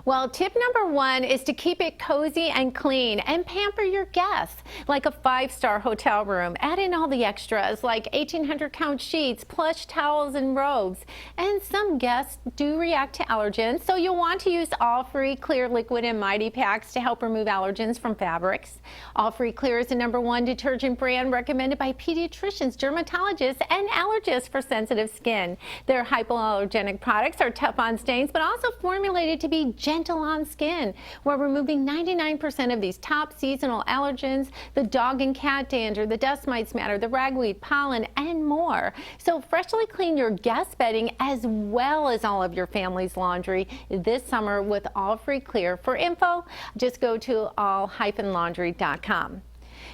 Well, tip number one is to keep it cozy and clean and pamper your guests like a five-star hotel room. Add in all the extras like 1,800 count sheets, plush towels and robes. And some guests do react to allergens, so you'll want to use All Free Clear Liquid and Mighty Packs to help remove allergens from fabrics. All Free Clear is the #1 detergent brand recommended by pediatricians, dermatologists, and allergists for sensitive skin. Their hypoallergenic products are tough on stains, but also formulated to be gentle on skin. We're removing 99% of these top seasonal allergens, the dog and cat dander, the dust mites matter, the ragweed, pollen, and more. So freshly clean your guest bedding as well as all of your family's laundry this summer with All Free Clear. For info, just go to all-laundry.com.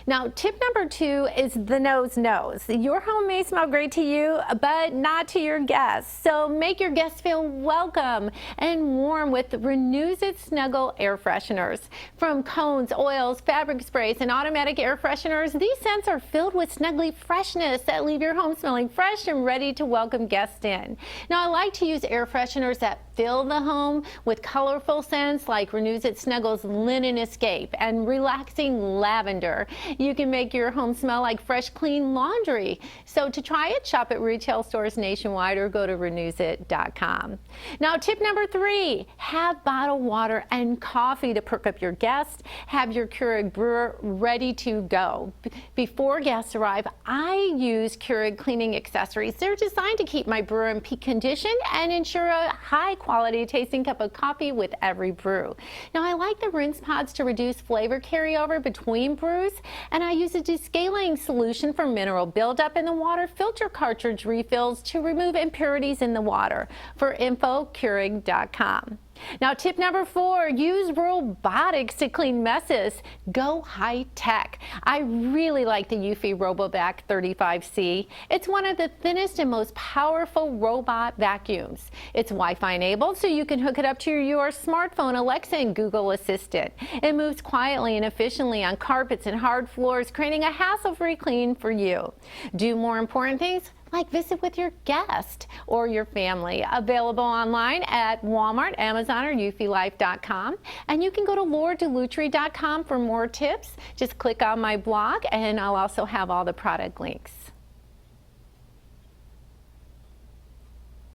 Now, tip number two is the nose knows. Your home may smell great to you, but not to your guests. So make your guests feel welcome and warm with Renews It Snuggle air fresheners. From cones, oils, fabric sprays, and automatic air fresheners, these scents are filled with snuggly freshness that leave your home smelling fresh and ready to welcome guests in. Now, I like to use air fresheners that fill the home with colorful scents like Renews It Snuggle's Linen Escape and Relaxing Lavender. You can make your home smell like fresh, clean laundry. So to try it, shop at retail stores nationwide or go to renewsit.com. Now, tip number three, have bottled water and coffee to perk up your guests. Have your Keurig brewer ready to go. Before guests arrive, I use Keurig cleaning accessories. They're designed to keep my brewer in peak condition and ensure a high quality tasting cup of coffee with every brew. Now, I like the rinse pods to reduce flavor carryover between brews, and I use a descaling solution for mineral buildup in the water filter cartridge refills to remove impurities in the water. For info, Keurig.com. Now, tip number four, use robotics to clean messes. Go high tech. I really like the Eufy RoboVac 35C. It's one of the thinnest and most powerful robot vacuums. It's Wi-Fi enabled, so you can hook it up to your smartphone, Alexa, and Google Assistant. It moves quietly and efficiently on carpets and hard floors, creating a hassle-free clean for you. Do more important things like visit with your guest or your family. Available online at Walmart, Amazon, or eufylife.com. And you can go to Dellutri.com for more tips. Just click on my blog, and I'll also have all the product links.